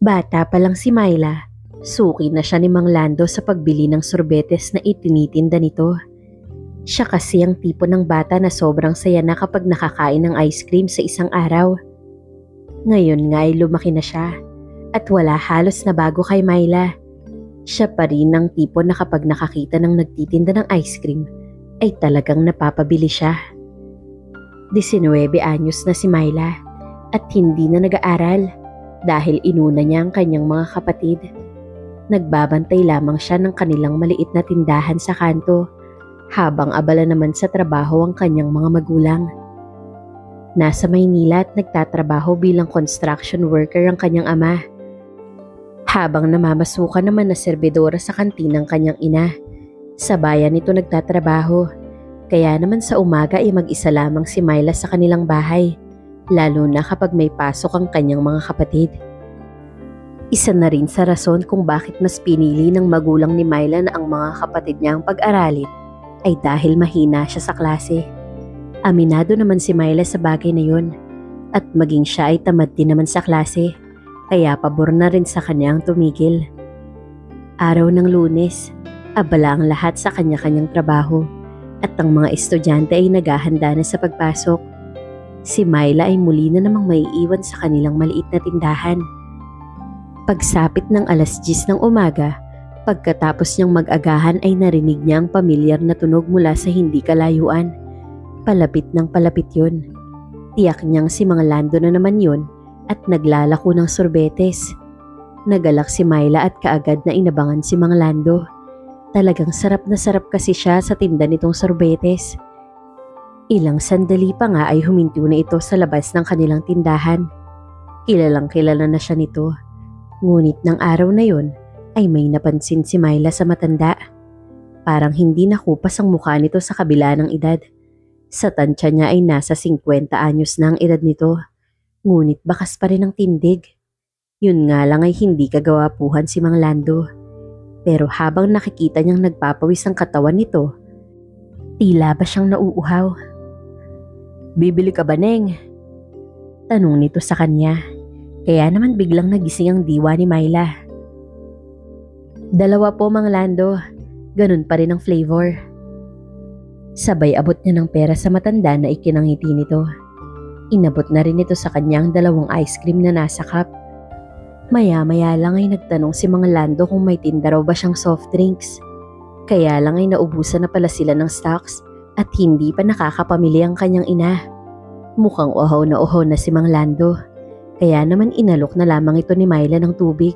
Bata pa lang si Myla, suki na siya ni Mang Lando sa pagbili ng sorbetes na itinitinda nito. Siya kasi ang tipo ng bata na sobrang saya na kapag nakakain ng ice cream sa isang araw. Ngayon nga ay lumaki na siya at wala halos na bago kay Myla. Siya pa rin ang tipo na kapag nakakita ng nagtitinda ng ice cream ay talagang napapabili siya. 19 anyos na si Myla at hindi na nag-aaral dahil inuna niya ang kanyang mga kapatid. Nagbabantay lamang siya ng kanilang maliit na tindahan sa kanto habang abala naman sa trabaho ang kanyang mga magulang. Nasa Maynila at nagtatrabaho bilang construction worker ang kanyang ama. Habang namamasukan naman na serbidora sa kantinang kanyang ina. Sa bayan ito nagtatrabaho, kaya naman sa umaga ay mag-isa lamang si Myla sa kanilang bahay, lalo na kapag may pasok ang kanyang mga kapatid. Isa na rin sa rason kung bakit mas pinili ng magulang ni Myla na ang mga kapatid niya ang pag-aralin ay dahil mahina siya sa klase. Aminado naman si Myla sa bagay na yun at maging siya ay tamad din naman sa klase, kaya pabor na rin sa kanya ang tumigil. Araw ng Lunes, abala ang lahat sa kanya-kanyang trabaho at ang mga estudyante ay naghahanda na sa pagpasok. Si Myla ay muli na namang maiiwan sa kanilang maliit na tindahan. Pagsapit ng 10:00 ng umaga, pagkatapos niyang mag-agahan ay narinig niya ang pamilyar na tunog mula sa hindi kalayuan. Palapit ng palapit yun. Tiyak niyang si Mang Lando na naman yun at naglalako ng sorbetes. Nagalak si Myla at kaagad na inabangan si Mang Lando. Talagang sarap na sarap kasi siya sa tinda nitong sorbetes. Ilang sandali pa nga ay huminto na ito sa labas ng kanilang tindahan. Kilalang kilala na siya nito. Ngunit ng araw na yun ay may napansin si Myla sa matanda. Parang hindi nakupas ang mukha nito sa kabila ng edad. Sa tansya niya ay nasa 50 anyos na ang edad nito. Ngunit bakas pa rin ang tindig. Yun nga lang ay hindi kagawapuhan si Mang Lando. Pero habang nakikita niyang nagpapawis ang katawan nito, tila ba siyang nauuhaw? "Bibili ka ba, Neng?" Tanong nito sa kanya. Kaya naman biglang nagising ang diwa ni Myla. "2 po, Mang Lando. Ganun pa rin ang flavor." Sabay abot niya ng pera sa matanda na ikinangiti nito. Inabot na rin ito sa kanyang 2 ice cream na nasa cup. Maya-maya lang ay nagtanong si Mang Lando kung may tinda raw ba siyang soft drinks. Kaya lang ay naubusan na pala sila ng stocks at hindi pa nakakapamili ang kanyang ina. Mukhang uhaw na si Mang Lando. Kaya naman inalok na lamang ito ni Myla ng tubig.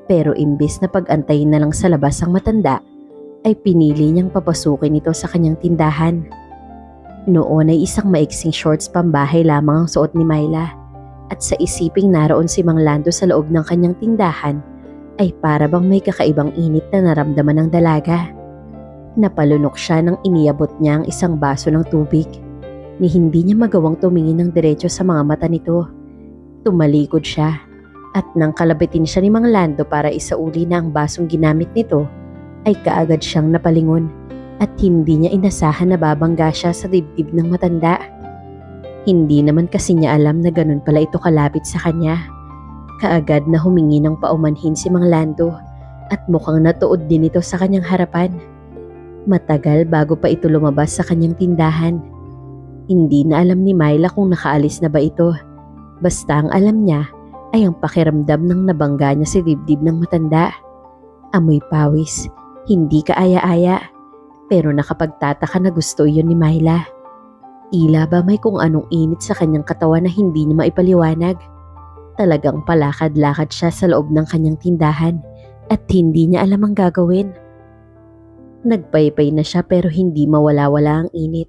Pero imbis na pag-antayin na lang sa labas ang matanda, ay pinili niyang papasukin ito sa kanyang tindahan. Noon ay isang maiksing shorts pambahay lamang ang suot ni Myla at sa isiping naroon si Mang Lando sa loob ng kanyang tindahan ay para bang may kakaibang init na naramdaman ng dalaga. Napalunok siya nang iniabot niya ang isang baso ng tubig ni hindi niya magawang tumingin ng diretso sa mga mata nito. Tumalikod siya at nang kalabitin siya ni Mang Lando para isauli na ang basong ginamit nito ay kaagad siyang napalingon at hindi niya inasahan na babangga siya sa dibdib ng matanda. Hindi naman kasi niya alam na ganun pala ito kalapit sa kanya. Kaagad na humingi ng paumanhin si Mang Lando at mukhang natuod din ito sa kanyang harapan. Matagal bago pa ito lumabas sa kanyang tindahan. Hindi na alam ni Myla kung nakaalis na ba ito. Basta ang alam niya ay ang pakiramdam ng nabangga niya si dibdib ng matanda. Amoy pawis, hindi kaaya-aya, pero nakapagtataka na gusto iyon ni Myla. Tila ba may kung anong init sa kanyang katawan na hindi niya maipaliwanag. Talagang palakad-lakad siya sa loob ng kanyang tindahan at hindi niya alam ang gagawin. Nagpaypay na siya pero hindi mawala-wala ang init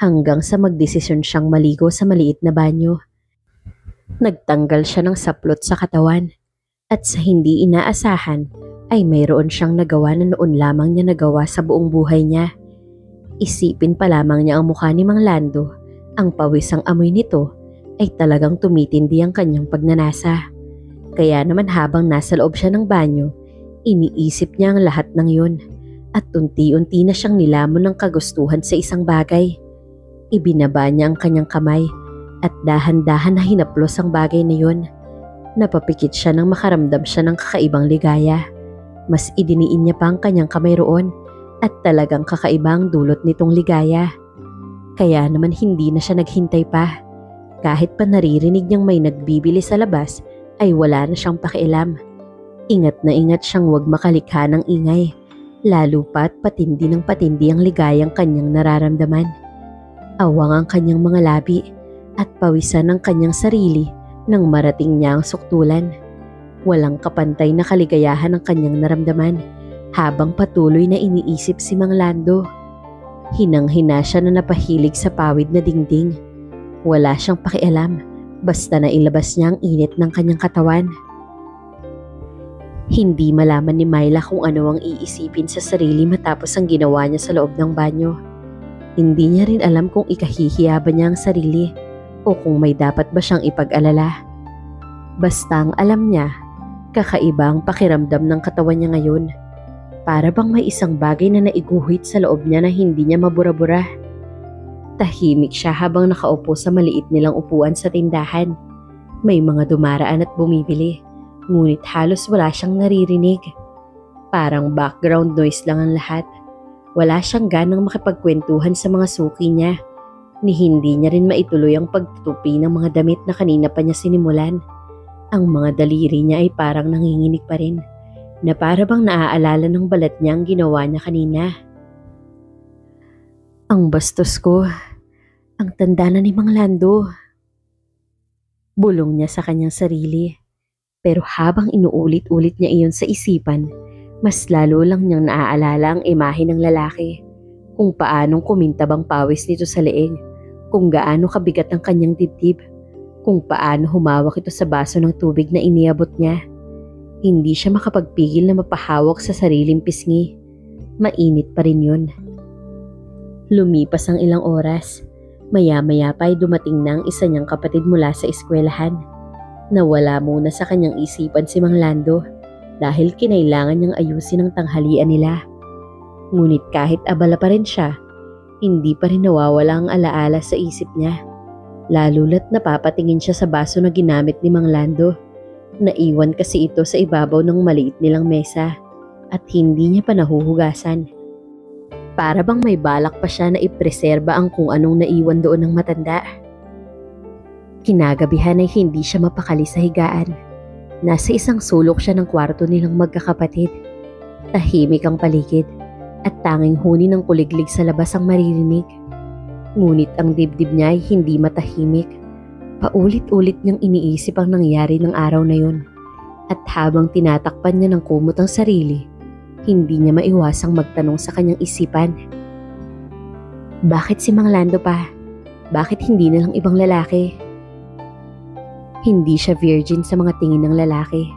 hanggang sa magdesisyon siyang maligo sa maliit na banyo. Nagtanggal siya ng saplot sa katawan at sa hindi inaasahan ay mayroon siyang nagawa na noon lamang niya nagawa sa buong buhay niya. Isipin pa lamang niya ang mukha ni Mang Lando, ang pawis ang amoy nito ay talagang tumitindi ang kanyang pagnanasa. Kaya naman habang nasa loob siya ng banyo, iniisip niya ang lahat ng yun at unti-unti na siyang nilamon ng kagustuhan sa isang bagay. Ibinaba niya ang kanyang kamay at dahan-dahan na hinaplos ang bagay na yun. Napapikit siya nang makaramdam siya ng kakaibang ligaya. Mas idiniin niya pa ang kanyang kamay roon at talagang kakaiba ang dulot nitong ligaya. Kaya naman hindi na siya naghintay pa. Kahit pa naririnig niyang may nagbibili sa labas ay wala na siyang pakialam. Ingat na ingat siyang huwag makalikha ng ingay. Lalo pa't patindi ng patindi ang ligayang kanyang nararamdaman. Awang ang kanyang mga labi at pawisan ang kanyang sarili nang marating niya ang suktulan. Walang kapantay na kaligayahan ang kanyang naramdaman habang patuloy na iniisip si Mang Lando. Hinang-hina siya na napahilig sa pawid na dingding. Wala siyang pakialam basta na ilabas niya ang init ng kanyang katawan. Hindi malaman ni Myla kung ano ang iisipin sa sarili matapos ang ginawa niya sa loob ng banyo. Hindi niya rin alam kung ikahihiya ba niya ang sarili o kung may dapat ba siyang ipag-alala. Basta ang alam niya, kakaiba ang pakiramdam ng katawan niya ngayon. Para bang may isang bagay na naiguhit sa loob niya na hindi niya mabura-bura. Tahimik siya habang nakaupo sa maliit nilang upuan sa tindahan. May mga dumaraan at bumibili, ngunit halos wala siyang naririnig. Parang background noise lang ang lahat. Wala siyang ganang makipagkwentuhan sa mga suki niya, ni hindi niya rin maituloy ang pagtutupi ng mga damit na kanina pa niya sinimulan. Ang mga daliri niya ay parang nanginginig pa rin, na para bang naaalala ng balat niya ang ginawa niya kanina. Ang bastos ko, ang tanda na ni Mang Lando. Bulong niya sa kanyang sarili, pero habang inuulit-ulit niya iyon sa isipan, mas lalo lang niyang naaalala ang imahe ng lalaki, kung paanong kumintabang pawis nito sa leeg, kung gaano kabigat ang kanyang dibdib, kung paano humawak ito sa baso ng tubig na iniabot niya. Hindi siya makapagpigil na mapahawak sa sariling pisngi. Mainit pa rin yun. Lumipas ang ilang oras. Maya-maya pa ay dumating na ang isa niyang kapatid mula sa eskwelahan. Nawala muna sa kanyang isipan si Mang Lando dahil kinailangan niyang ayusin ang tanghalian nila. Ngunit kahit abala pa rin siya, hindi pa rin nawawala ang alaala sa isip niya. Lalula't napapatingin siya sa baso na ginamit ni Mang Lando. Naiwan kasi ito sa ibabaw ng maliit nilang mesa at hindi niya pa nahuhugasan. Para bang may balak pa siya na ipreserba ang kung anong naiwan doon ng matanda. Kinagabihan ay hindi siya mapakali sa higaan. Nasa isang sulok siya ng kwarto nilang magkakapatid. Tahimik ang paligid at tanging huni ng kuliglig sa labas ang maririnig. Ngunit ang dibdib niya ay hindi matahimik. Paulit-ulit niyang iniisip ang nangyari ng araw na yun. At habang tinatakpan niya ng kumot ang sarili, hindi niya maiwasang magtanong sa kanyang isipan. Bakit si Mang Lando pa? Bakit hindi na lang ibang lalaki? Hindi siya virgin sa mga tingin ng lalaki.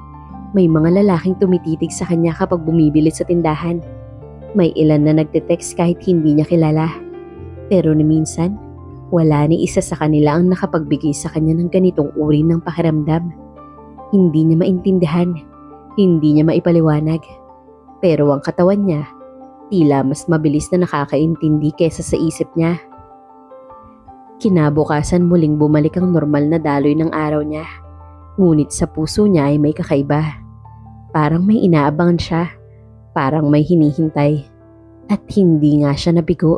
May mga lalaking tumititig sa kanya kapag bumibili sa tindahan. May ilan na nagte-text kahit hindi niya kilala. Pero ni minsan, wala ni isa sa kanila ang nakapagbigay sa kanya ng ganitong uri ng pakiramdam. Hindi niya maintindihan, hindi niya maipaliwanag. Pero ang katawan niya, tila mas mabilis na nakakaintindi kesa sa isip niya. Kinabukasan muling bumalik ang normal na daloy ng araw niya. Ngunit sa puso niya ay may kakaiba. Parang may inaabangan siya. Parang may hinihintay. At hindi nga siya nabigo.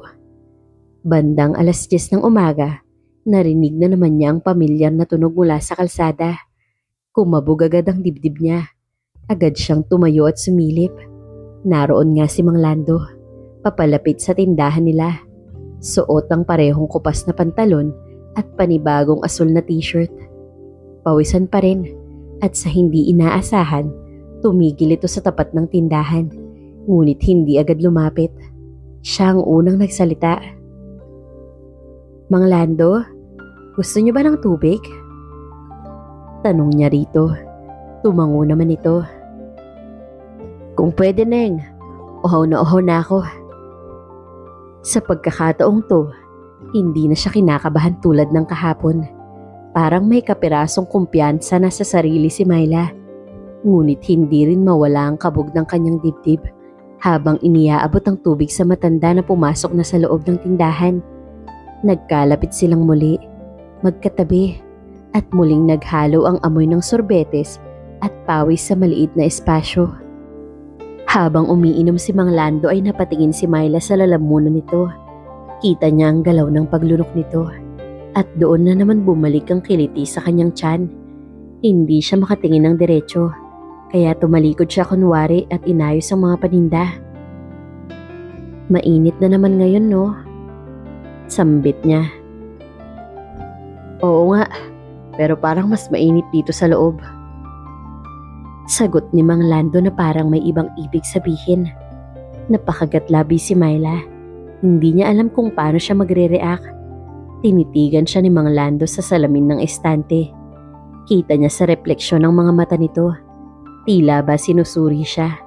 Bandang 10:00 ng umaga, narinig na naman niya ang pamilyar na tunog mula sa kalsada. Kumabog agad ang dibdib niya. Agad siyang tumayo at sumilip. Naroon nga si Mang Lando, papalapit sa tindahan nila. Suot ang parehong kupas na pantalon at panibagong asul na t-shirt. Pawisan pa rin at sa hindi inaasahan, tumigil ito sa tapat ng tindahan. Ngunit hindi agad lumapit. Siya ang unang nagsalita. Mang Lando, gusto niyo ba ng tubig? Tanong niya rito. Tumango naman ito. Kung pwede, Neng. Uhaw na ako. Sa pagkakataong to, hindi na siya kinakabahan tulad ng kahapon. Parang may kapirasong kumpiyansa na sa sarili si Myla. Ngunit hindi rin mawala ang kabog ng kanyang dibdib habang iniaabot ang tubig sa matanda na pumasok na sa loob ng tindahan. Nagkalapit silang muli, magkatabi, at muling naghalo ang amoy ng sorbetes at pawis sa maliit na espasyo. Habang umiinom si Mang Lando ay napatingin si Myla sa lalamunan nito. Kita niya ang galaw ng paglunok nito at doon na naman bumalik ang kiliti sa kanyang tiyan. Hindi siya makatingin ng diretso kaya tumalikod siya kunwari at inayos ang mga paninda. Mainit na naman ngayon, no? Sambit niya. Oo nga, pero parang mas mainit dito sa loob. Sagot ni Mang Lando na parang may ibang ibig sabihin. Napakagatlabi si Myla. Hindi niya alam kung paano siya magre-react. Tinitigan siya ni Mang Lando sa salamin ng estante. Kita niya sa refleksyon ng mga mata nito. Tila ba sinusuri siya.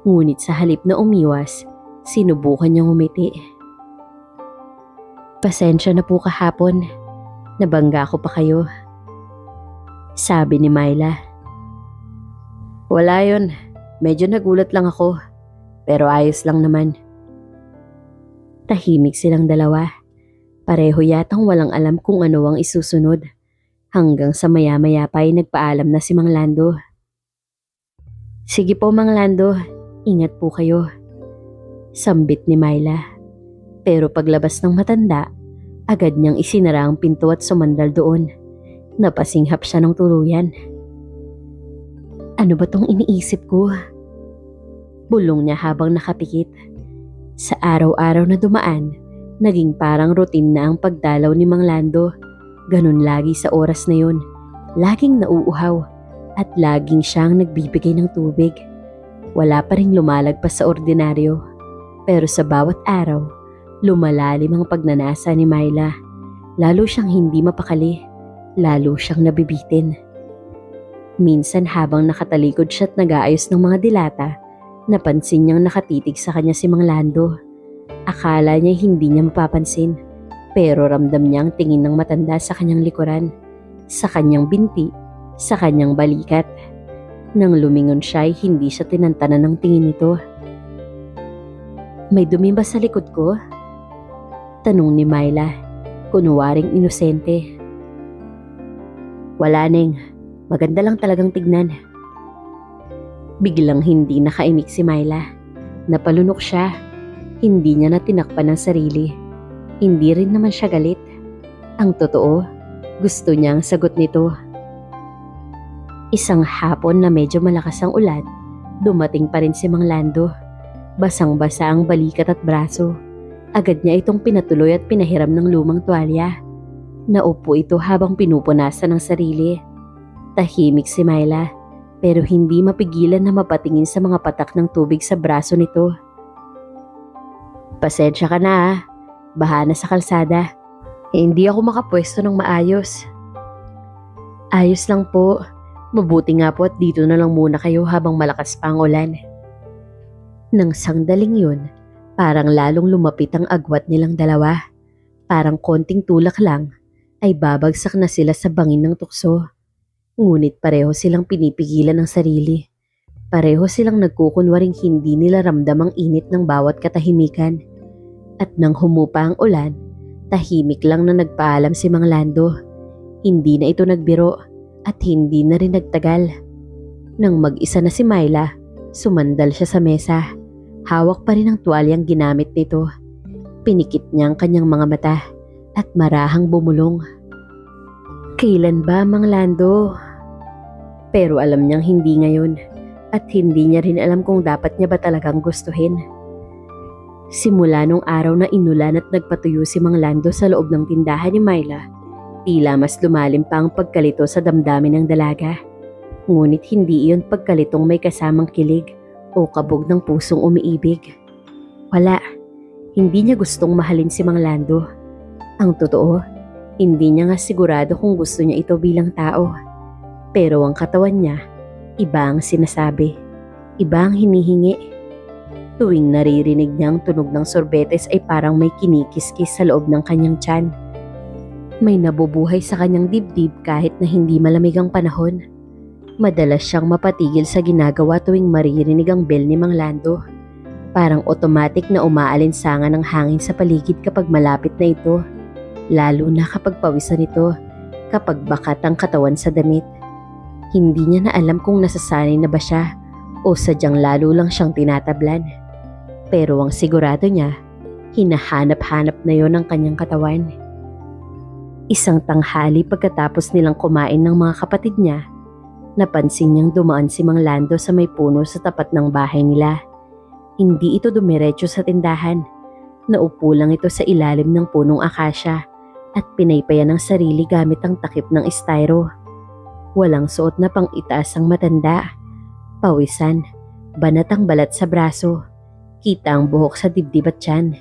Ngunit sa halip na umiwas, sinubukan niyang umiti. Pasensya na po kahapon. Nabangga ko pa kayo. Sabi ni Myla. Wala yun. Medyo nagulat lang ako. Pero ayos lang naman. Tahimik silang dalawa. Pareho yatang walang alam kung ano ang isusunod. Hanggang sa maya-maya pa ay nagpaalam na si Mang Lando. Sige po Mang Lando, ingat po kayo. Sambit ni Myla. Pero paglabas ng matanda, agad niyang isinara ang pinto at sumandal doon. Napasinghap siya ng tuluyan. Ano ba tong iniisip ko? Bulong niya habang nakapikit. Sa araw-araw na dumaan, naging parang routine na ang pagdalaw ni Mang Lando. Ganun lagi sa oras na yun. Laging nauuhaw at laging siyang nagbibigay ng tubig. Wala pa ring lumalagpas sa ordinaryo. Pero sa bawat araw, lumalalim ang pagnanasa ni Myla. Lalo siyang hindi mapakali. Lalo siyang nabibitin. Minsan habang nakatalikod siya at nag-aayos ng mga dilata, napansin niyang nakatitig sa kanya si Mang Lando. Akala niya hindi niya mapapansin, pero ramdam niya ang tingin ng matanda sa kanyang likuran, sa kanyang binti, sa kanyang balikat. Nang lumingon siya ay hindi siya tinantanan ng tingin nito. May dumi ba sa likod ko? Tanong ni Myla, kunwaring inosente. Wala Neng, maganda lang talagang tignan. Biglang hindi nakaimik si Myla. Napalunok siya. Hindi niya na tinakpan ang sarili. Hindi rin naman siya galit. Ang totoo, gusto niya ang sagot nito. Isang hapon na medyo malakas ang ulan, dumating pa rin si Mang Lando. Basang-basa ang balikat at braso. Agad niya itong pinatuloy at pinahiram ng lumang tuwalya. Naupo ito habang pinupunasan ng sarili. Tahimik si Myla, pero hindi mapigilan na mapatingin sa mga patak ng tubig sa braso nito. Pasensya ka na ah. Baha na sa kalsada. Hindi ako makapwesto ng maayos. Ayos lang po. Mabuti nga po at dito na lang muna kayo habang malakas pa ang ulan. Nang sangdaling yun, parang lalong lumapit ang agwat nilang dalawa. Parang konting tulak lang ay babagsak na sila sa bangin ng tukso. Ngunit pareho silang pinipigilan ng sarili. Pareho silang nagkukunwaring hindi nila ramdam ang init ng bawat katahimikan. At nang humupa ang ulan, tahimik lang na nagpaalam si Mang Lando. Hindi na ito nagbiro at hindi na rin nagtagal. Nang mag-isa na si Myla, sumandal siya sa mesa. Hawak pa rin ang tuwalyang ginamit nito. Pinikit niya ang kanyang mga mata at marahang bumulong. Kailan ba, Mang Lando? Pero alam niyang hindi ngayon at hindi niya rin alam kung dapat niya ba talagang gustuhin. Simula nung araw na inulan at nagpatuyo si Mang Lando sa loob ng tindahan ni Myla, tila mas lumalim pa ang pagkalito sa damdamin ng dalaga. Ngunit hindi iyon pagkalitong may kasamang kilig o kabog ng pusong umiibig. Wala, hindi niya gustong mahalin si Mang Lando. Ang totoo, hindi niya nga sigurado kung gusto niya ito bilang tao. Pero ang katawan niya, iba ang sinasabi, iba ang hinihingi. Tuwing naririnig niya ang tunog ng sorbetes ay parang may kinikis-kis sa loob ng kanyang tiyan. May nabubuhay sa kanyang dibdib kahit na hindi malamig ang panahon. Madalas siyang mapatigil sa ginagawa tuwing maririnig ang bell ni Mang Lando. Parang automatic na umaalinsangan ng hangin sa paligid kapag malapit na ito. Lalo na kapag pawisan ito, kapag bakat ang katawan sa damit. Hindi niya na alam kung nasasanay na ba siya o sadyang lalo lang siyang tinatablan. Pero ang sigurado niya, hinahanap-hanap na yon ang kanyang katawan. Isang tanghali pagkatapos nilang kumain ng mga kapatid niya, napansin niyang dumaan si Mang Lando sa may puno sa tapat ng bahay nila. Hindi ito dumiretso sa tindahan. Naupo lang ito sa ilalim ng punong akasya at pinaypayan ng sarili gamit ang takip ng styro. Walang suot na pang-itaas ang matanda. Pawisan, banat ang balat sa braso. Kita ang buhok sa dibdib at tiyan.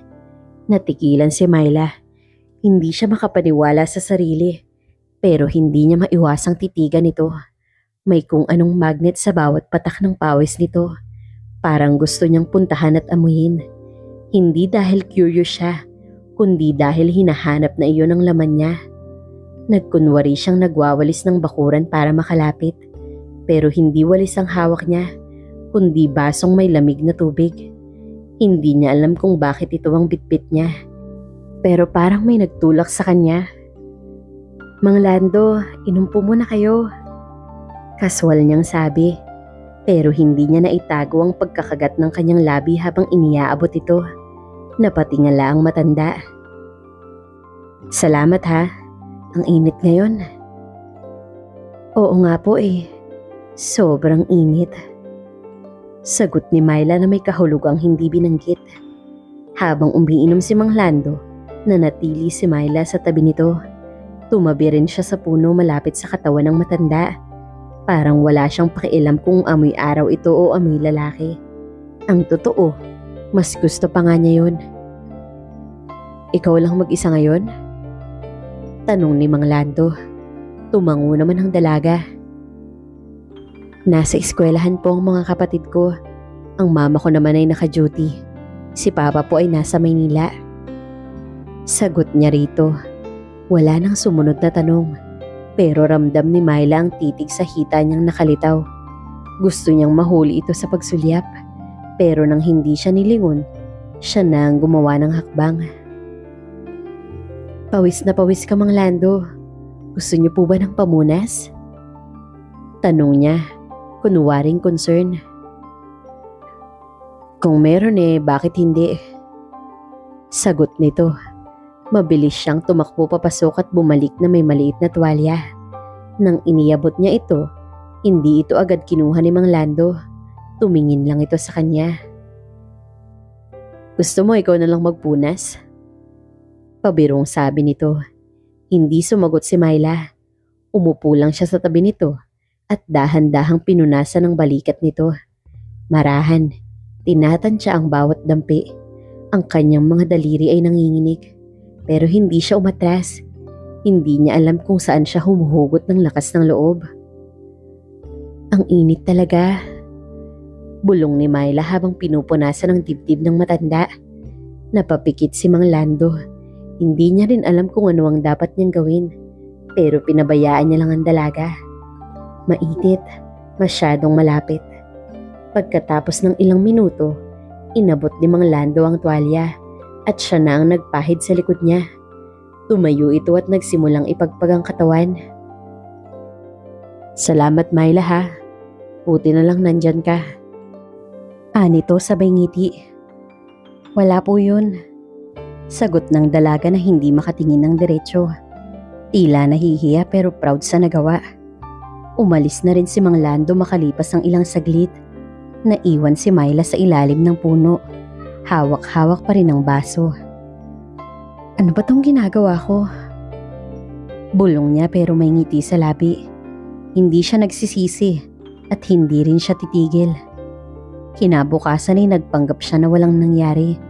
Natigilan si Myla. Hindi siya makapaniwala sa sarili, pero hindi niya maiwasang titigan ito. May kung anong magnet sa bawat patak ng pawis nito. Parang gusto niyang puntahan at amuyin. Hindi dahil curious siya, kundi dahil hinahanap na iyon ang laman niya. Nagkunwari siyang nagwawalis ng bakuran para makalapit, pero hindi walis ang hawak niya, kundi basong may lamig na tubig. Hindi niya alam kung bakit ito ang bitbit niya. Pero parang may nagtulak sa kanya. "Mang Lando, inom po muna kayo." Kaswal niyang sabi, pero hindi niya naitago ang pagkakagat ng kanyang labi habang iniaabot ito. Napatingala ang matanda. "Salamat ha, ang init ngayon." "Oo nga po sobrang init." Sagot ni Myla na may kahulugang hindi binanggit. Habang umiinom si Mang Lando, nanatili si Myla sa tabi nito. Tumabi rin siya sa puno malapit sa katawan ng matanda. Parang wala siyang pakialam kung amoy araw ito o amoy lalaki. Ang totoo, mas gusto pa nga niya yun. "Ikaw lang mag-isa ngayon?" Tanong ni Mang Lando. Tumango naman ang dalaga. "Nasa eskwelahan po ang mga kapatid ko. Ang mama ko naman ay naka-duty. Si papa po ay nasa Maynila." Sagot niya rito. Wala nang sumunod na tanong, pero ramdam ni Myla ang titig sa hita niyang nakalitaw. Gusto niyang mahuli ito sa pagsulyap, pero nang hindi siya nilingon, siya na ang gumawa ng hakbang. "Pawis na pawis ka, Mang Lando. Gusto niyo po ba ng pamunas?" Tanong niya, kunwaring concern. "Kung meron bakit hindi?" Sagot nito. Mabilis siyang tumakbo papasok at bumalik na may maliit na tuwalya. Nang iniabot niya ito, hindi ito agad kinuha ni Mang Lando. Tumingin lang ito sa kanya. "Gusto mo ikaw na lang magpunas?" Pabirong sabi nito. Hindi sumagot si Myla. Umupo lang siya sa tabi nito at dahan-dahang pinunasan ng balikat nito. Marahan, tinatansya ang bawat dampi. Ang kanyang mga daliri ay nanginginig. Pero hindi siya umatras. Hindi niya alam kung saan siya humuhugot ng lakas ng loob. "Ang init talaga." Bulong ni Myla habang pinupunasan ang dibdib ng matanda. Napapikit si Mang Lando. Hindi niya rin alam kung ano ang dapat niyang gawin. Pero pinabayaan niya lang ang dalaga. Mainit, masyadong malapit. Pagkatapos ng ilang minuto, inabot ni Mang Lando ang tuwalya. At siya na ang nagpahid sa likod niya. Tumayo ito at nagsimulang ipagpag ang katawan. "Salamat Myla ha. Buti na lang nandyan ka." Anito sabay ngiti. "Wala po yun." Sagot ng dalaga na hindi makatingin ng diretsyo. Tila nahihiya pero proud sa nagawa. Umalis na rin si Mang Lando makalipas ang ilang saglit. Naiwan si Myla sa ilalim ng puno. Hawak-hawak pa rin ang baso. "Ano ba tong ginagawa ko?" Bulong niya pero may ngiti sa labi. Hindi siya nagsisisi at hindi rin siya titigil. Kinabukasan ay nagpanggap siya na walang nangyari.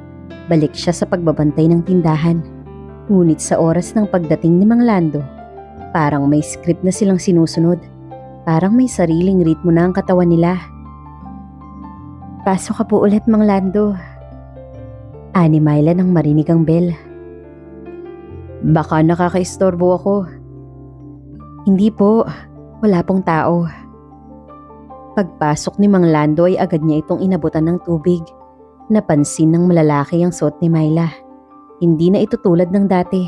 Balik siya sa pagbabantay ng tindahan. Ngunit sa oras ng pagdating ni Mang Lando, parang may script na silang sinusunod. Parang may sariling ritmo na ang katawan nila. "Pasok ka po ulit, Mang Lando." Ani Myla nang marinig ang bell. "Baka nakakaistorbo ako." "Hindi po, wala pong tao." Pagpasok ni Mang Lando ay agad niya itong inabutan ng tubig. Napansin ng malalaki ang suot ni Myla. Hindi na ito tulad ng dati.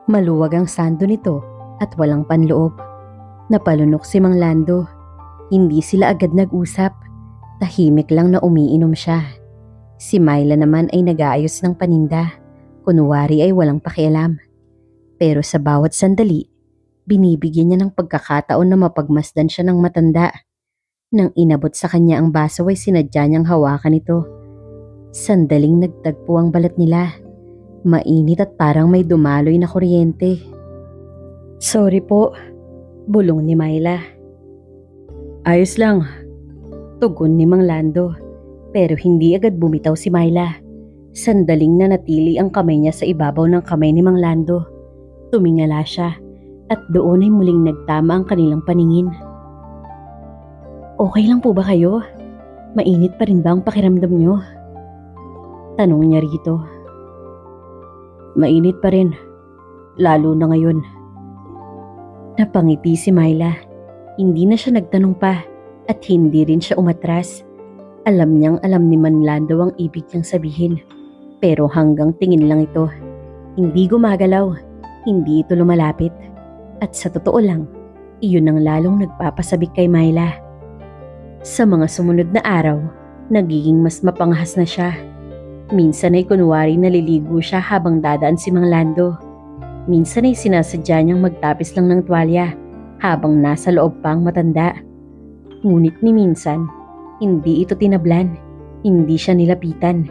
Maluwag ang sando nito at walang panloob. Napalunok si Mang Lando. Hindi sila agad nag-usap. Tahimik lang na umiinom siya. Si Myla naman ay nag-aayos ng paninda. Kunwari ay walang pakialam. Pero sa bawat sandali, binibigyan niya ng pagkakataon na mapagmasdan siya ng matanda. Nang inabot sa kanya ang baso ay sinadya niyang hawakan ito. Sandaling nagtagpo ang balat nila. Mainit at parang may dumaloy na kuryente. "Sorry po," bulong ni Myla. "Ayos lang," tugon ni Mang Lando. Pero hindi agad bumitaw si Myla. Sandaling nanatili ang kamay niya sa ibabaw ng kamay ni Mang Lando. Tumingala siya at doon ay muling nagtama ang kanilang paningin. "Okay lang po ba kayo? Mainit pa rin ba ang pakiramdam niyo?" Tanong niya rito. "Mainit pa rin, lalo na ngayon." Napangiti si Myla. Hindi na siya nagtanong pa at hindi rin siya umatras. Alam niyang alam ni Mang Lando ang ibig niyang sabihin. Pero hanggang tingin lang ito. Hindi gumagalaw, hindi ito lumalapit. At sa totoo lang, iyon ang lalong nagpapasabik kay Myla. Sa mga sumunod na araw, nagiging mas mapanghas na siya. Minsan ay kunwari naliligo siya habang dadaan si Mang Lando. Minsan ay sinasadya niyang magtapis lang ng tuwalya habang nasa loob pa ang matanda. Ngunit ni minsan, hindi ito tinablan, hindi siya nilapitan.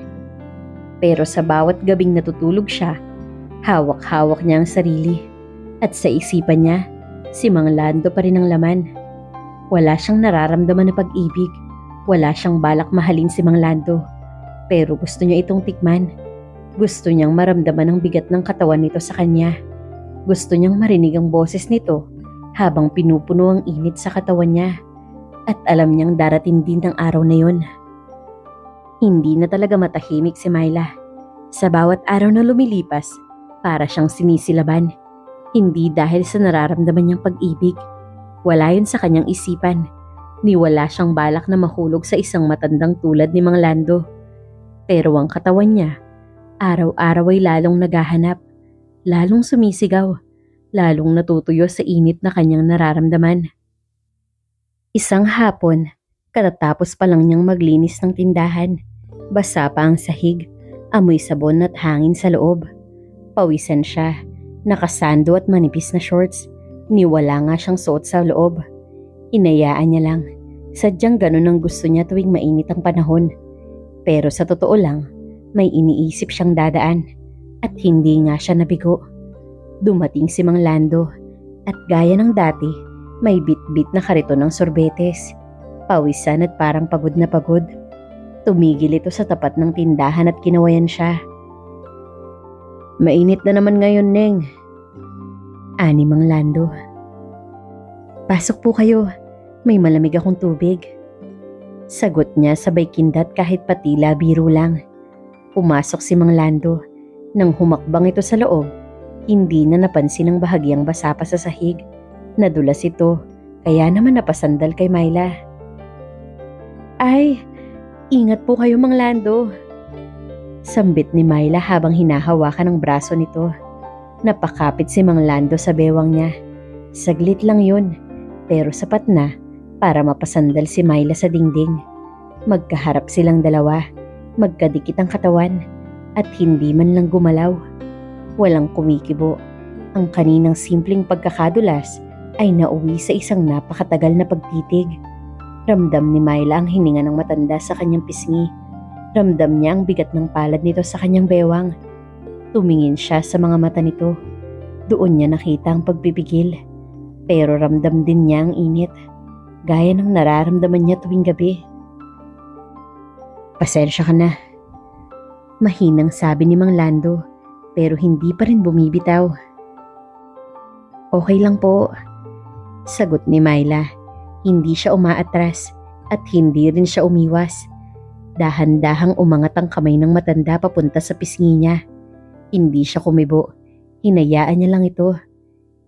Pero sa bawat gabing natutulog siya, hawak-hawak niya ang sarili. At sa isipan niya, si Mang Lando pa rin ang laman. Wala siyang nararamdaman na pag-ibig. Wala siyang balak mahalin si Mang Lando. Pero gusto niya itong tikman. Gusto niyang maramdaman ang bigat ng katawan nito sa kanya. Gusto niyang marinig ang boses nito habang pinupuno ang init sa katawan niya. At alam niyang darating din ang araw na yun. Hindi na talaga matahimik si Myla. Sa bawat araw na lumilipas, para siyang sinisilaban. Hindi dahil sa nararamdaman niyang pag-ibig. Wala yun sa kanyang isipan. Ni wala siyang balak na mahulog sa isang matandang tulad ni Mang Lando. Pero ang katawan niya, araw-araw ay lalong naghahanap, lalong sumisigaw, lalong natutuyo sa init na kanyang nararamdaman. Isang hapon, katatapos pa lang niyang maglinis ng tindahan. Basa pa ang sahig, amoy sabon at hangin sa loob. Pawisan siya, nakasando at manipis na shorts. Niwala nga siyang suot sa loob. Inayaan niya lang, sadyang ganun ang gusto niya tuwing mainit ang panahon. Pero sa totoo lang, may iniisip siyang dadaan at hindi nga siya nabigo. Dumating si Mang Lando at gaya ng dati, may bit-bit na kariton ng sorbetes. Pawisan at parang pagod na pagod. Tumigil ito sa tapat ng tindahan at kinawayan siya. "Mainit na naman ngayon, Neng," ani Mang Lando. "Pasok po kayo, may malamig akong tubig." Sagot niya sabay kindat kahit patila biro lang. Pumasok si Mang Lando. Nang humakbang ito sa loob, hindi na napansin ang bahagyang basa pa sa sahig. Nadulas ito, kaya naman napasandal kay Myla. "Ay, ingat po kayo, Mang Lando." Sambit ni Myla habang hinahawakan ang braso nito. Napakapit si Mang Lando sa bewang niya. Saglit lang yun, pero sapat na para mapasandal si Myla sa dingding. Magkaharap silang dalawa, magkadikit ang katawan, at hindi man lang gumalaw. Walang kumikibo. Ang kaninang simpleng pagkakadulas ay nauwi sa isang napakatagal na pagtitig. Ramdam ni Myla ang hininga ng matanda sa kanyang pisngi. Ramdam niya ang bigat ng palad nito sa kanyang bewang. Tumingin siya sa mga mata nito. Doon niya nakita ang pagpipigil. Pero ramdam din niya ang init, gaya ng nararamdaman niya tuwing gabi. "Pasensya ka na," mahinang sabi ni Mang Lando, pero hindi pa rin bumibitaw. "Okay lang po," sagot ni Myla. Hindi siya umaatras at hindi rin siya umiwas. Dahan-dahang umangat ang kamay ng matanda papunta sa pisngi niya. Hindi siya kumibo. Hinayaan niya lang ito.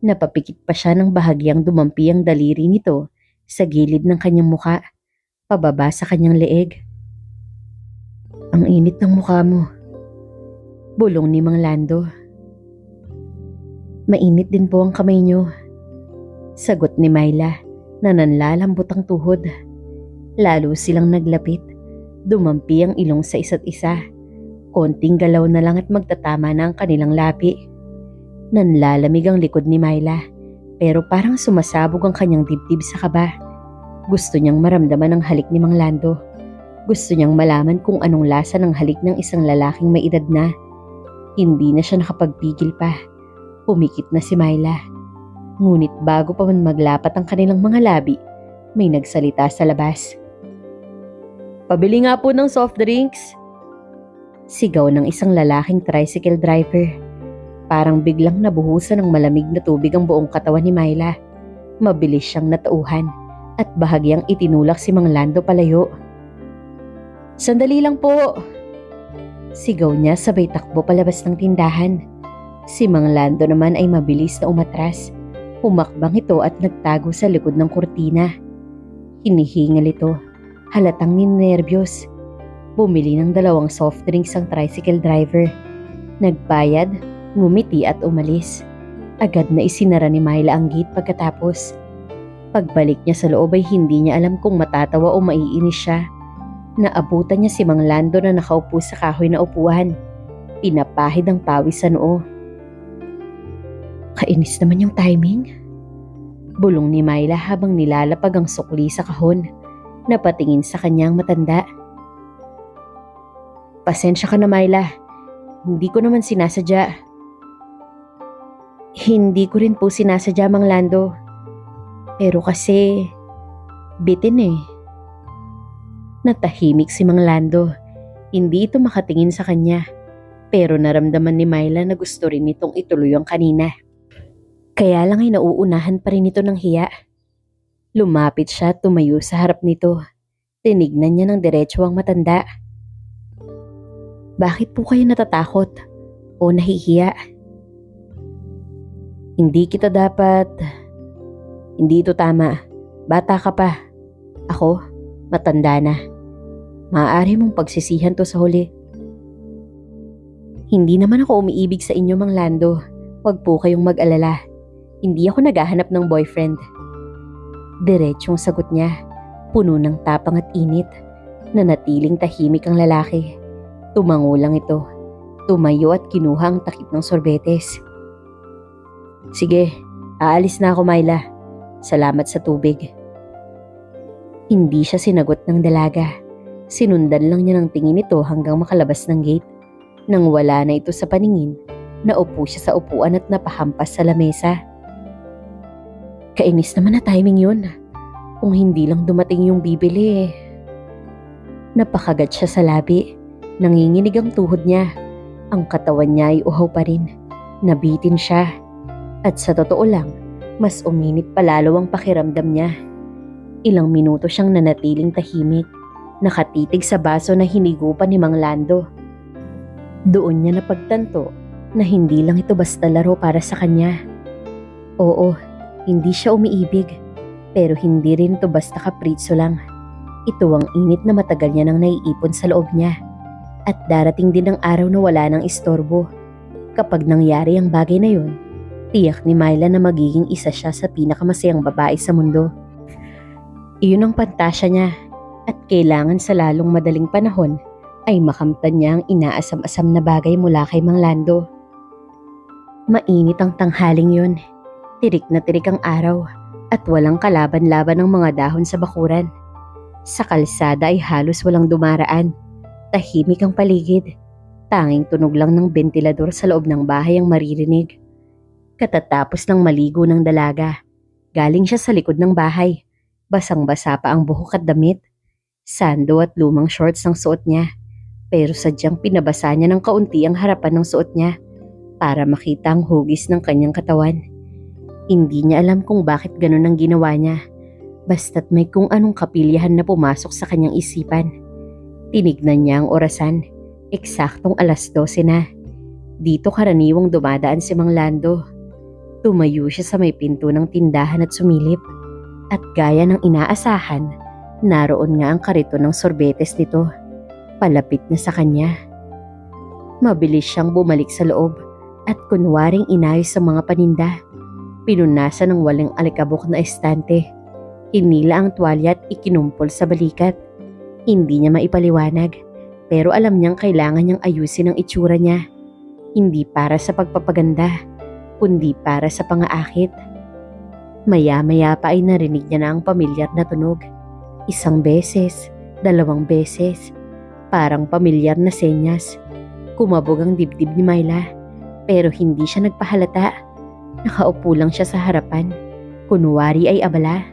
Napapikit pa siya ng bahagyang dumampi ang daliri nito sa gilid ng kanyang muka, pababa sa kanyang leeg. "Ang init ng mukha mo," bulong ni Mang Lando. "Mainit din po ang kamay niyo," Sagot ni Myla na nanlalambot ang tuhod. Lalo silang naglapit. Dumampi ang ilong sa isa't isa. Konting galaw na lang at magtatama na ang kanilang labi. Nanlalamig ang likod ni Myla, pero parang sumasabog ang kanyang dibdib sa kaba. Gusto niyang maramdaman ang halik ni Mang Lando. Gusto niyang malaman kung anong lasa ng halik ng isang lalaking may edad na. Hindi na siya nakapagpigil pa. Pumikit na si Myla. Ngunit bago pa man maglapat ang kanilang mga labi, may nagsalita sa labas. "Pabili nga po ng soft drinks." Sigaw ng isang lalaking tricycle driver. Parang biglang nabuhusan ng malamig na tubig ang buong katawan ni Myla. Mabilis siyang natauhan at bahagyang itinulak si Mang Lando palayo. "Sandali lang po." Sigaw niya sabay takbo palabas ng tindahan. Si Mang Lando naman ay mabilis na umatras. Humakbang ito at nagtago sa likod ng kurtina. Hinihingal ito. Halatang ninerbiyos. Bumili ng 2 soft drinks ang tricycle driver. Nagbayad, ngumiti at umalis. Agad na isinara ni Myla ang gate pagkatapos. Pagbalik niya sa loob ay hindi niya alam kung matatawa o maiinis siya. Naabutan niya si Mang Lando na nakaupo sa kahoy na upuan. Pinapahid ang pawis sa noo. Kainis naman yung timing. Bulong ni Myla habang nilalapag ang sukli sa kahon. Napatingin sa kanyang matanda. "Pasensya ka na, Myla. Hindi ko naman sinasadya." "Hindi ko rin po sinasadya, Mang Lando. Pero kasi bitin eh." Natahimik si Mang Lando. Hindi ito makatingin sa kanya. Pero naramdaman ni Myla na gusto rin itong ituloy ang kanina. Kaya lang ay nauunahan pa rin ito ng hiya. Lumapit siya at tumayo sa harap nito. Tinignan niya ng diretso ang matanda. "Bakit po kayo natatakot o nahihiya?" Hindi ito tama. Bata ka pa. Ako, matanda na. Maaari mong pagsisihan to sa huli." "Hindi naman ako umiibig sa inyo, Mang Lando. Huwag po kayong mag-alala. Hindi ako naghahanap ng boyfriend." Diretsong sagot niya, puno ng tapang at init. Nanatiling tahimik ang lalaki. Tumango lang ito. Tumayo at kinuha ang takip ng sorbetes. "Sige, aalis na ako, Myla. Salamat sa tubig." Hindi siya sinagot ng dalaga. Sinundan lang niya ng tingin ito hanggang makalabas ng gate. Nang wala na ito sa paningin, naupo siya sa upuan at napahampas sa lamesa. Kainis naman na timing yun. Kung hindi lang dumating yung bibili. Napakagat siya sa labi. Nanginginig ang tuhod niya. Ang katawan niya ay uhaw pa rin. Nabitin siya. At sa totoo lang, mas uminit palalo ang pakiramdam niya. Ilang minuto siyang nanatiling tahimik. Nakatitig sa baso na hinigupan ni Mang Lando. Doon niya napagtanto na hindi lang ito basta laro para sa kanya. Oo, hindi siya umiibig, pero hindi rin ito basta kapritso lang. Ito ang init na matagal niya nang naiipon sa loob niya. At darating din ang araw na wala nang istorbo. Kapag nangyari ang bagay na yun, tiyak ni Myla na magiging isa siya sa pinakamasayang babae sa mundo. Iyon ang pantasya niya at kailangan sa lalong madaling panahon ay makamtan niya ang inaasam-asam na bagay mula kay Mang Lando. Mainit ang tanghaling yun. Tirik na tirik ang araw at walang kalaban-laban ng mga dahon sa bakuran. Sa kalsada ay halos walang dumaraan. Tahimik ang paligid. Tanging tunog lang ng bentilador sa loob ng bahay ang maririnig. Katatapos ng maligo ng dalaga, galing siya sa likod ng bahay. Basang-basa pa ang buhok at damit. Sando at lumang shorts ang suot niya. Pero sadyang pinabasa niya ng kaunti ang harapan ng suot niya para makita ang hugis ng kanyang katawan. Hindi niya alam kung bakit ganun ang ginawa niya. Basta't may kung anong kapilyahan na pumasok sa kanyang isipan. Tinignan niya ang orasan. Eksaktong 12:00 na. Dito karaniwang dumadaan si Mang Lando. Tumayo siya sa may pinto ng tindahan at sumilip. At gaya ng inaasahan, naroon nga ang kariton ng sorbetes nito. Palapit na sa kanya. Mabilis siyang bumalik sa loob at kunwaring inayos sa mga paninda. Pinunasan ng walang alikabok na estante. Hinila ang tuwalya at ikinumpol sa balikat. Hindi niya maipaliwanag, pero alam niyang kailangan niyang ayusin ang itsura niya. Hindi para sa pagpapaganda, kundi para sa pangaakit. Maya-maya pa ay narinig niya na ang pamilyar na tunog. 1 beses, 2 beses, parang pamilyar na senyas. Kumabog ang dibdib ni Myla, pero hindi siya nagpahalata. Nakaupo lang siya sa harapan, kunwari ay abala.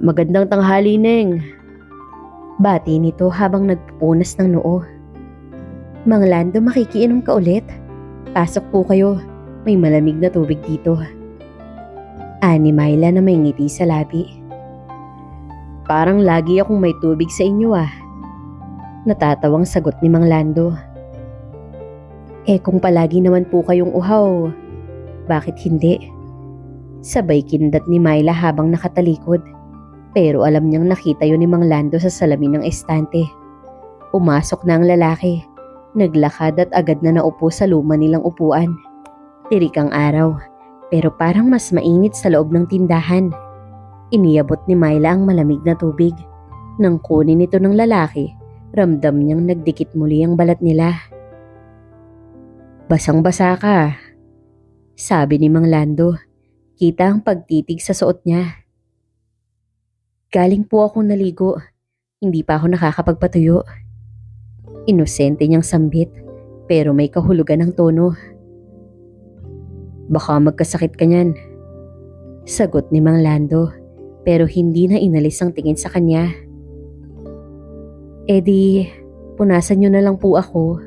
"Magandang tanghali, Neng." Bati nito habang nagpupunas ng noo. "Mang Lando, makikiinom ka ulit? Pasok po kayo, may malamig na tubig dito." Ani Myla na may ngiti sa labi. "Parang lagi akong may tubig sa inyo ah." Natatawang sagot ni Mang Lando. Kung palagi naman po kayong uhaw, bakit hindi?" Sabay kindat ni Myla habang nakatalikod. Pero alam niyang nakita yun ni Mang Lando sa salamin ng estante. Pumasok na ang lalaki. Naglakad at agad na naupo sa luma nilang upuan. Tirik ang araw, pero parang mas mainit sa loob ng tindahan. Iniabot ni Myla ang malamig na tubig. Nang kunin ito ng lalaki, ramdam niyang nagdikit muli ang balat nila. "Basang-basa ka," sabi ni Mang Lando. Kita ang pagtitig sa suot niya. "Galing po akong naligo. Hindi pa ako nakakapagpatuyo." Inosente niyang sambit, pero may kahulugan ng tono. "Baka magkasakit ka niyan," sagot ni Mang Lando, pero hindi na inalis ang tingin sa kanya. Di, punasan niyo na lang po ako."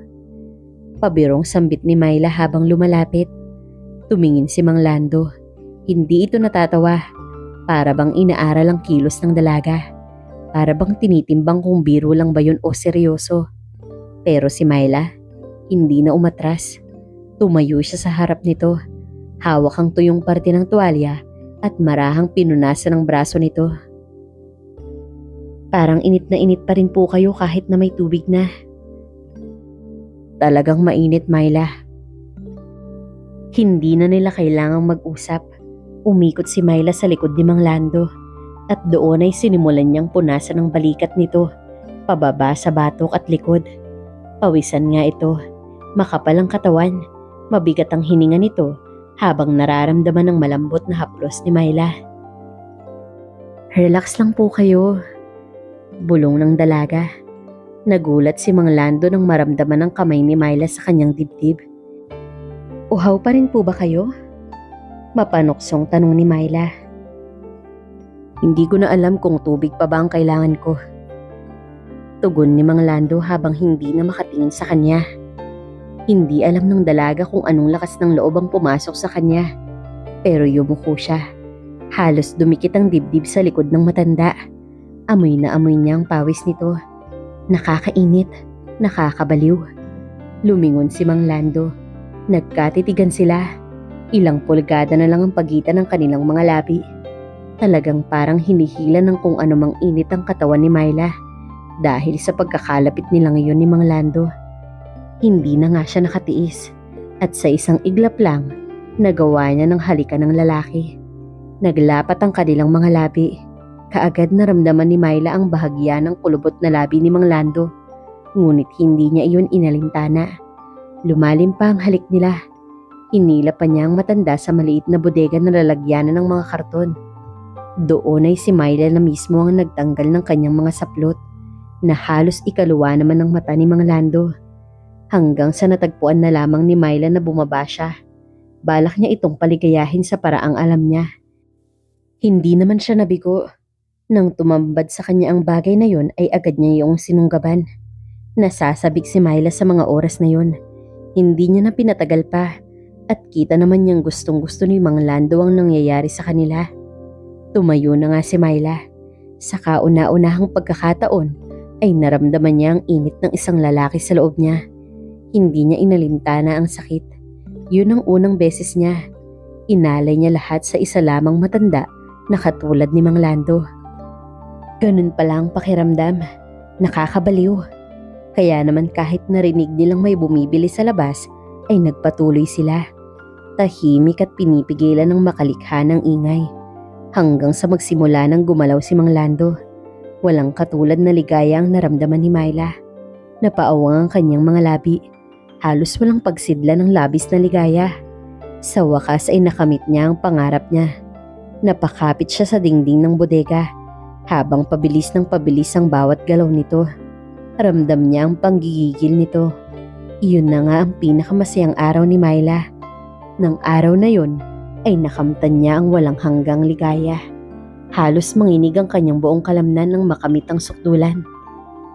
Pabirong sambit ni Myla habang lumalapit. Tumingin si Mang Lando. Hindi ito natatawa. Para bang inaaral ang kilos ng dalaga. Para bang tinitimbang kung biro lang ba yun o seryoso. Pero si Myla, hindi na umatras. Tumayo siya sa harap nito. Hawak ang tuyong parte ng tuwalya at marahang pinunasan ang braso nito. "Parang init na init pa rin po kayo kahit na may tubig na." "Talagang mainit, Myla." Hindi na nila kailangang mag-usap. Umikot si Myla sa likod ni Mang Lando at doon ay sinimulan niyang punasan ang balikat nito, pababa sa batok at likod. Pawisan nga ito, makapal ang katawan, mabigat ang hininga nito habang nararamdaman ng malambot na haplos ni Myla. "Relax lang po kayo," bulong ng dalaga. Nagulat si Mang Lando nang maramdaman ang kamay ni Myla sa kanyang dibdib. "Uhaw pa rin po ba kayo?" Mapanuksong tanong ni Myla. "Hindi ko na alam kung tubig pa ba ang kailangan ko." Tugon ni Mang Lando habang hindi na makatingin sa kanya. Hindi alam ng dalaga kung anong lakas ng loob ang pumasok sa kanya. Pero yumuko siya. Halos dumikit ang dibdib sa likod ng matanda. Amoy na amoy niya ang pawis nito. Nakakainit, nakakabaliw. Lumingon si Mang Lando. Nagkatitigan sila. Ilang pulgada na lang ang pagitan ng kanilang mga labi. Talagang parang hinihila ng kung anumang init ang katawan ni Myla dahil sa pagkakalapit nila ngayon ni Mang Lando. Hindi na nga siya nakatiis at sa isang iglap lang, nagawa niya ng halikan ng lalaki. Naglapat ang kanilang mga labi. Kaagad naramdaman ni Myla ang bahagya ng kulubot na labi ni Mang Lando. Ngunit hindi niya iyon inalintana. Lumalim pa ang halik nila. Inila pa niya ang matanda sa maliit na bodega na lalagyanan ng mga karton. Doon ay si Myla na mismo ang nagtanggal ng kanyang mga saplot na halos ikaluwa naman ng mata ni Mang Lando. Hanggang sa natagpuan na lamang ni Myla na bumaba siya. Balak niya itong paligayahin sa paraang alam niya. Hindi naman siya nabigo. Nang tumambad sa kanya ang bagay na yon ay agad niya iyong sinunggaban. Nasasabik si Myla sa mga oras na yon. Hindi niya na pinatagal pa. At kita naman niyang gustong-gusto ni Mang Lando ang nangyayari sa kanila. Tumayo na nga si Myla. Sa kauna-unahang pagkakataon ay naramdaman niya ang init ng isang lalaki sa loob niya. Hindi niya inalintana ang sakit. Yun ang unang beses niya. Inalay niya lahat sa isa lamang matanda na katulad ni Mang Lando. Ganun pala ang pakiramdam. Nakakabaliw. Kaya naman kahit narinig nilang may bumibili sa labas, ay nagpatuloy sila. Tahimik at pinipigilan ng makalikha ng ingay. Hanggang sa magsimula ng gumalaw si Mang Lando. Walang katulad na ligaya ang naramdaman ni Myla. Napaawang ang kanyang mga labi. Halos walang pagsidla ng labis na ligaya. Sa wakas ay nakamit niya ang pangarap niya. Napakapit siya sa dingding ng bodega. Habang pabilis ng pabilis ang bawat galaw nito. Ramdam niya ang panggigigil nito. Iyon na nga ang pinakamasayang araw ni Myla. Nang araw na yun ay nakamtan niya ang walang hanggang ligaya. Halos manginig ang kanyang buong kalamnan ng makamit ang sukdulan.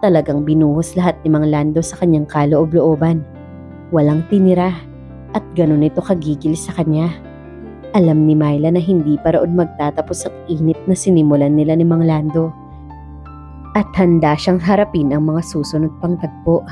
Talagang binuhos lahat ni Mang Lando sa kanyang kaloob-looban. Walang tinira at ganun ito kagigil sa kanya. Alam ni Myla na hindi pa roon magtatapos ang init na sinimulan nila ni Mang Lando. At handa siyang harapin ang mga susunod pang tagpo.